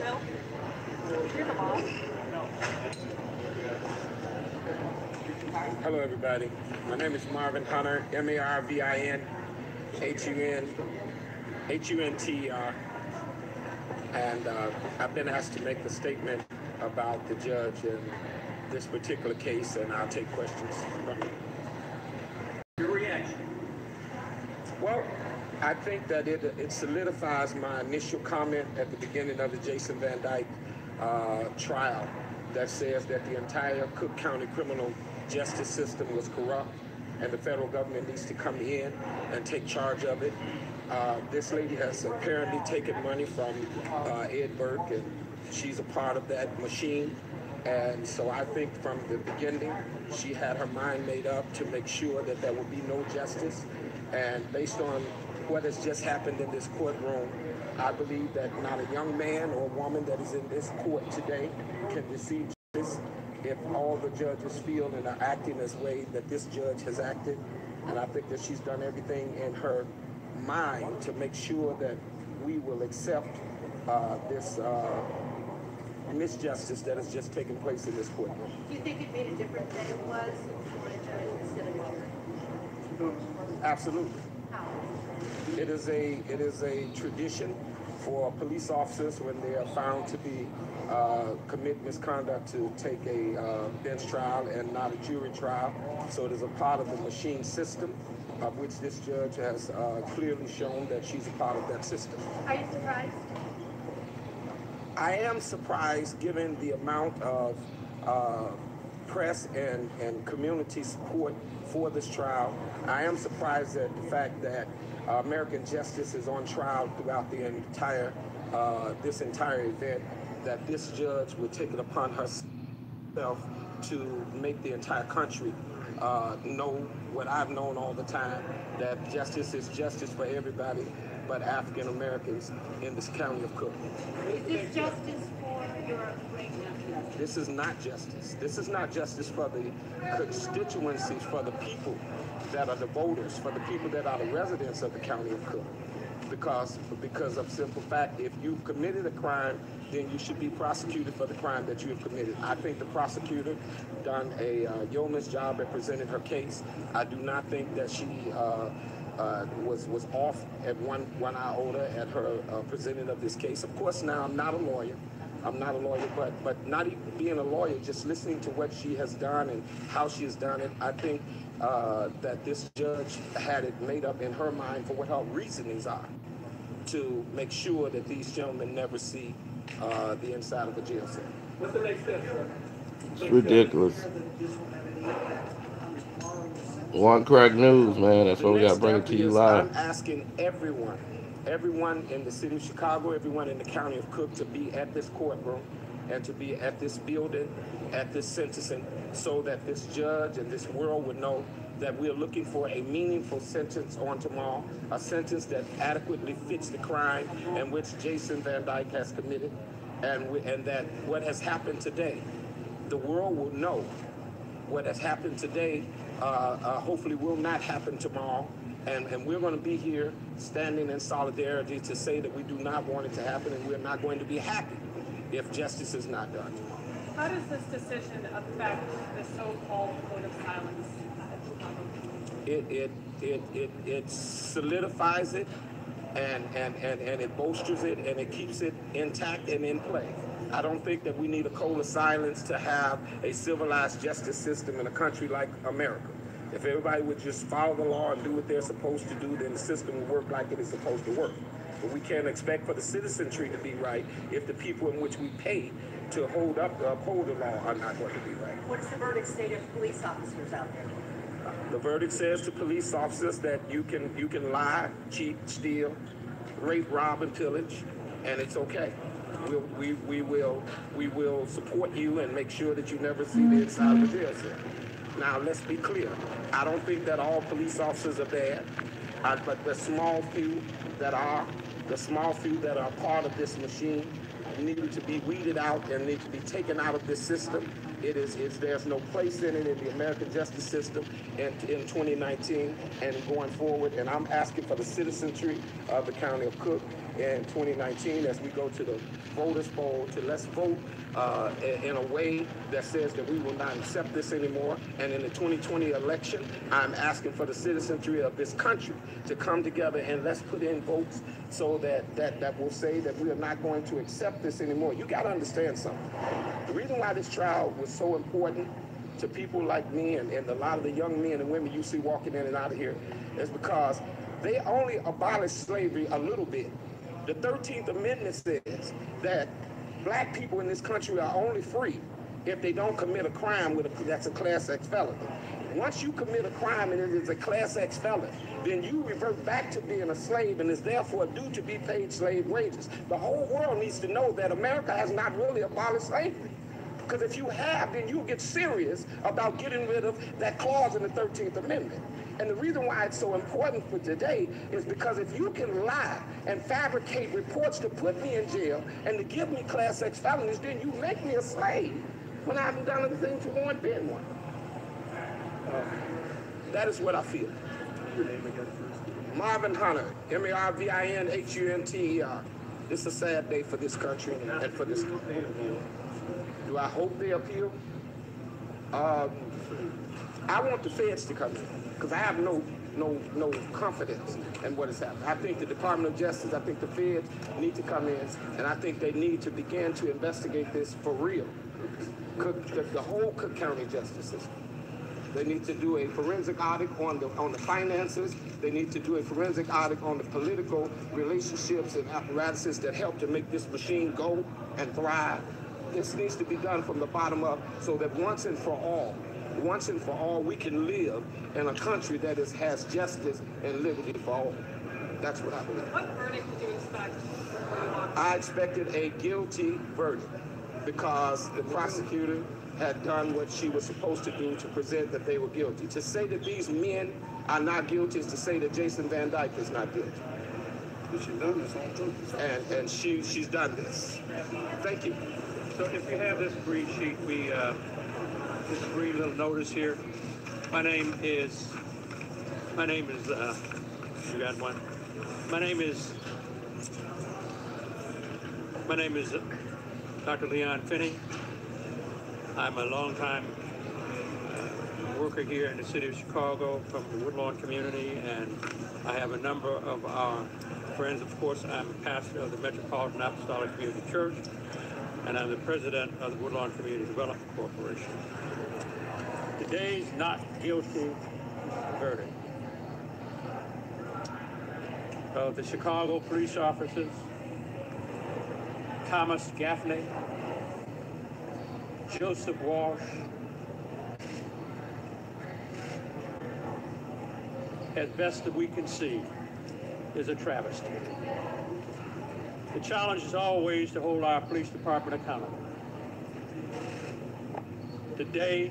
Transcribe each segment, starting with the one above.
Bill, you're the boss. Hello, everybody. My name is Marvin Hunter, Marvin Hunter, and I've been asked to make a statement about the judge in this particular case, and I'll take questions from you. Your reaction? Well, I think that it solidifies my initial comment at the beginning of the Jason Van Dyke trial that says that the entire Cook County criminal justice system was corrupt and the federal government needs to come in and take charge of it. This lady has apparently taken money from Ed Burke, and she's a part of that machine. And so I think from the beginning, she had her mind made up to make sure that there would be no justice. And based on what has just happened in this courtroom, I believe that not a young man or woman that is in this court today can receive justice if all the judges feel and are acting as way that this judge has acted. And I think that she's done everything in her mind to make sure that we will accept this misjustice that has just taken place in this courtroom. Do you think it made a difference that it was a judge instead of a jury? Absolutely. How? It is a tradition for police officers when they are found to be commit misconduct to take a bench trial and not a jury trial. So it is a part of the machine system, of which this judge has clearly shown that she's a part of that system. Are you surprised? I am surprised given the amount of press and community support for this trial. I am surprised at the fact that American justice is on trial throughout the entire this entire event, that this judge would take it upon herself to make the entire country know what I've known all the time, that justice is justice for everybody but African Americans in this county of Cook. Is this justice for your great nephew? This is not justice. This is not justice for the constituencies, for the people that are the voters, for the people that are the residents of the county of Cook. Because of simple fact, if you've committed a crime, then you should be prosecuted for the crime that you have committed. I think the prosecutor done a yeoman's job at presenting her case. I do not think that she was off at one iota at her presenting of this case. Of course, now I'm not a lawyer. But not even being a lawyer, just listening to what she has done and how she has done it, I think that this judge had it made up in her mind for what her reasonings are to make sure that these gentlemen never see the inside of a jail cell. What's the next step, sir? It's ridiculous. One Crack News, man. That's why we got to bring it to you live. I'm asking everyone in the city of Chicago, everyone in the county of Cook to be at this courtroom and to be at this building, at this sentencing, so that this judge and this world would know that we're looking for a meaningful sentence on tomorrow, a sentence that adequately fits the crime in which Jason Van Dyke has committed, and that what has happened today, the world will know what has happened today hopefully will not happen tomorrow. And we're going to be here standing in solidarity to say that we do not want it to happen, and we're not going to be happy if justice is not done tomorrow. How does this decision affect the so-called code of silence? It solidifies it and it bolsters it and it keeps it intact and in play. I don't think that we need a code of silence to have a civilized justice system in a country like America. If everybody would just follow the law and do what they're supposed to do, then the system will work like it is supposed to work. But we can't expect for the citizenry to be right if the people in which we pay to uphold the law are not going to be right. What does the verdict say to police officers out there? The verdict says to police officers that you can lie, cheat, steal, rape, rob, and pillage, and it's okay. We will support you and make sure that you never see the inside of the jail cell. Now, let's be clear. I don't think that all police officers are bad, but the small few that are part of this machine need to be weeded out and need to be taken out of this system. There's no place in it in the American justice system in 2019 and going forward. And I'm asking for the citizenry of the county of Cook in 2019 as we go to the voters poll to let's vote in a way that says that we will not accept this anymore. And in the 2020 election, I'm asking for the citizenry of this country to come together and let's put in votes so that will say that we are not going to accept this anymore. You got to understand something. The reason why this trial was so important to people like me and a lot of the young men and women you see walking in and out of here is because they only abolished slavery a little bit. The 13th Amendment says that black people in this country are only free if they don't commit a crime that's a Class X felony. Once you commit a crime and it is a Class X felony, then you revert back to being a slave and is therefore due to be paid slave wages. The whole world needs to know that America has not really abolished slavery. Because if you have, then you'll get serious about getting rid of that clause in the 13th Amendment. And the reason why it's so important for today is because if you can lie and fabricate reports to put me in jail and to give me Class X felonies, then you make me a slave when I haven't done anything to warrant being one. That is what I feel. Marvin Hunter, MARVINHUNTER. It's a sad day for this country and for this country. Do I hope they appeal? I want the feds to come in because I have no confidence in what has happened. I think the Department of Justice, I think the feds need to come in, and I think they need to begin to investigate this for real. The whole Cook County justice system. They need to do a forensic audit on the finances. They need to do a forensic audit on the political relationships and apparatuses that help to make this machine go and thrive. This needs to be done from the bottom up so that once and for all, we can live in a country that has justice and liberty for all. That's what I believe. What verdict did you expect? I expected a guilty verdict because the prosecutor had done what she was supposed to do to present that they were guilty. To say that these men are not guilty is to say that Jason Van Dyke is not guilty. She's done this on purpose. And she's done this. Thank you. So if you have this brief sheet, just a brief little notice here. My name is, you got one? My name is Dr. Leon Finney. I'm a longtime worker here in the city of Chicago from the Woodlawn community, and I have a number of our friends. Of course, I'm a pastor of the Metropolitan Apostolic Community Church, and I'm the president of the Woodlawn Community Development Corporation. Today's not guilty verdict of the Chicago police officers Thomas Gaffney, Joseph Walsh, as best that we can see, is a travesty. The challenge is always to hold our police department accountable. Today,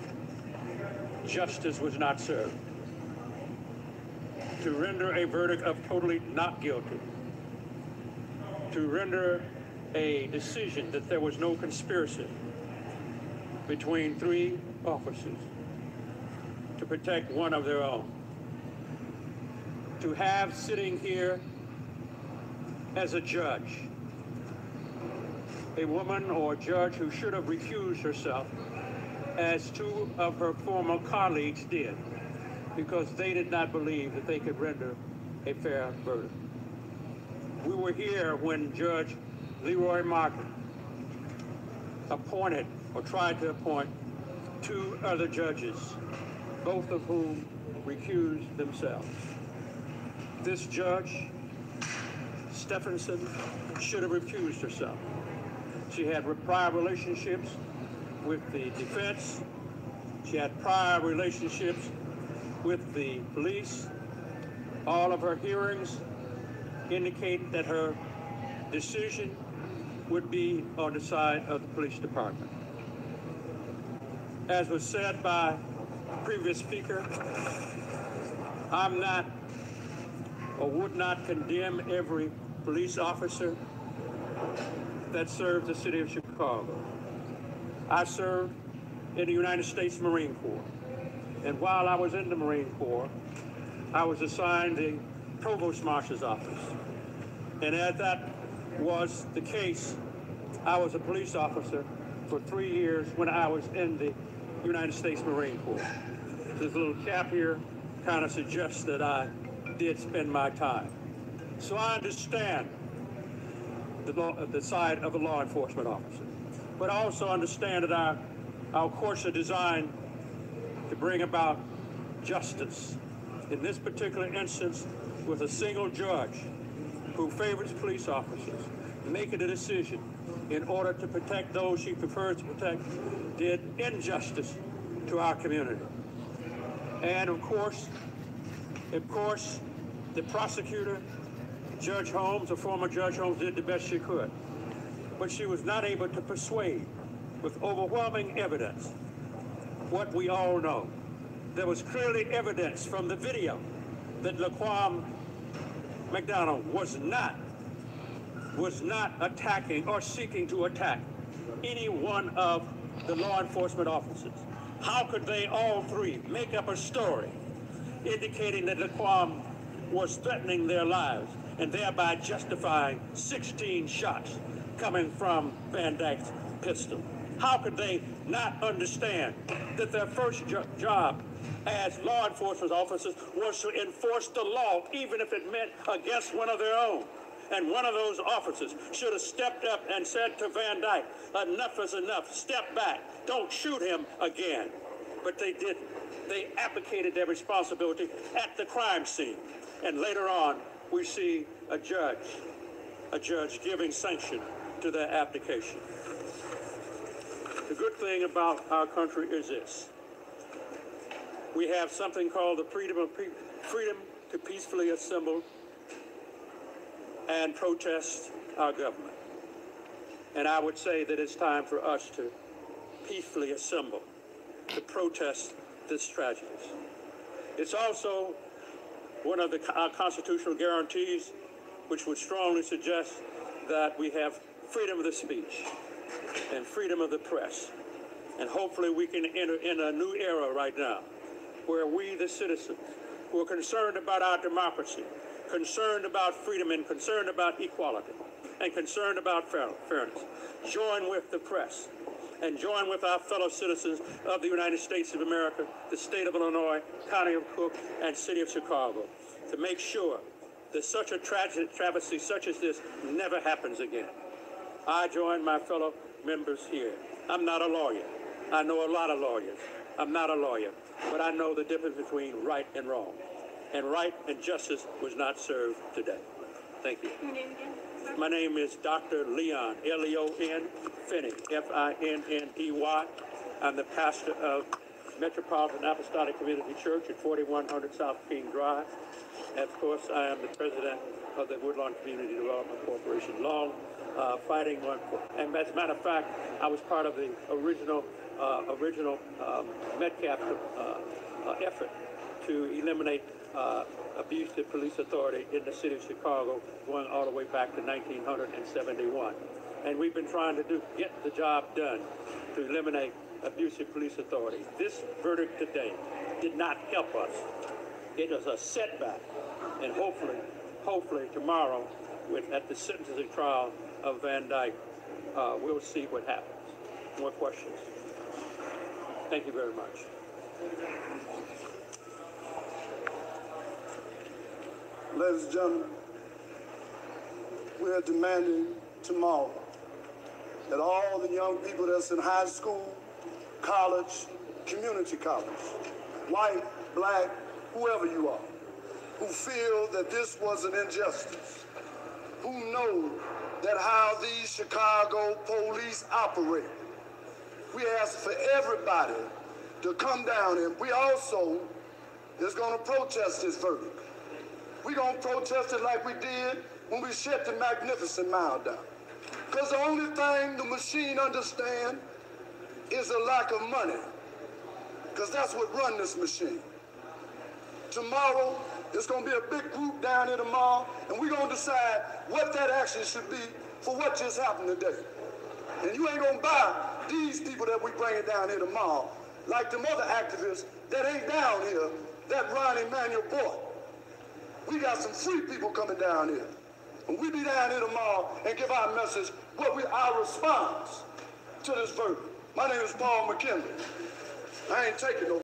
justice was not served. To render a verdict of totally not guilty, to render a decision that there was no conspiracy between three officers to protect one of their own. To have sitting here as a judge, a woman or a judge who should have recused herself, as two of her former colleagues did, because they did not believe that they could render a fair verdict. We were here when Judge Leroy Martin appointed or tried to appoint two other judges, both of whom recused themselves. This judge, Stephenson, should have recused herself. She had prior relationships with the defense. She had prior relationships with the police. All of her hearings indicate that her decision would be on the side of the police department. As was said by the previous speaker, I'm not or would not condemn every police officer that served the city of Chicago. I served in the United States Marine Corps. And while I was in the Marine Corps, I was assigned the Provost Marshal's office. And at that was the case. I was a police officer for 3 years when I was in the United States Marine Corps. This little cap here kind of suggests that I did spend my time. So I understand the side of a law enforcement officer. But I also understand that our courts are designed to bring about justice. In this particular instance, with a single judge who favors police officers, making a decision in order to protect those she prefers to protect, did injustice to our community. And of course, the prosecutor, Judge Holmes, or former Judge Holmes, did the best she could. But she was not able to persuade with overwhelming evidence what we all know. There was clearly evidence from the video that Laquan McDonald was not attacking or seeking to attack any one of the law enforcement officers. How could they all three make up a story indicating that Laquan was threatening their lives and thereby justifying 16 shots coming from Van Dyke's pistol? How could they not understand that their first job as law enforcement officers was to enforce the law, even if it meant against one of their own? And one of those officers should have stepped up and said to Van Dyke, enough is enough, step back, don't shoot him again. But they didn't. They abdicated their responsibility at the crime scene. And later on, we see a judge giving sanction to their abdication. The good thing about our country is this. We have something called the freedom to peacefully assemble and protest our government. And I would say that it's time for us to peacefully assemble to protest this tragedy. It's also one of our constitutional guarantees, which would strongly suggest that we have freedom of the speech and freedom of the press. And hopefully we can enter in a new era right now where we, the citizens, who are concerned about our democracy, concerned about freedom and concerned about equality and concerned about fairness, join with the press and join with our fellow citizens of the United States of America, the state of Illinois, county of Cook, and city of Chicago to make sure that such a travesty such as this never happens again. I join my fellow members here. I'm not a lawyer. I know a lot of lawyers. I'm not a lawyer, but I know the difference between right and wrong. And right and justice was not served today. Thank you. Your name again, sir? My name is Dr. Leon, L-E-O-N, Finney, F-I-N-N-E-Y. I'm the pastor of Metropolitan Apostolic Community Church at 4100 South King Drive. And of course, I am the president of the Woodlawn Community Development Corporation, fighting one. And as a matter of fact, I was part of the original Metcalf effort to eliminate abuse of police authority in the city of Chicago, going all the way back to 1971. And we've been trying to get the job done to eliminate abusive police authority. This verdict today did not help us. It was a setback. And hopefully tomorrow, at the sentencing trial of Van Dyke, we'll see what happens. More questions? Thank you very much. Ladies and gentlemen, we are demanding tomorrow that all the young people that's in high school, college, community college, white, black, whoever you are, who feel that this was an injustice, who know that how these Chicago police operate. We ask for everybody to come down, and we also is going to protest this verdict. We're going to protest it like we did when we shut the Magnificent Mile down. Because the only thing the machine understands is a lack of money. Because that's what run this machine. Tomorrow, it's going to be a big group down here tomorrow, and we're going to decide what that action should be for what just happened today. And you ain't going to buy these people that we bringing down here tomorrow like them other activists that ain't down here that Ron Emanuel bought. We got some free people coming down here. When we be down here tomorrow and give our message, our response to this verdict. My name is Paul McKinley. I ain't taking no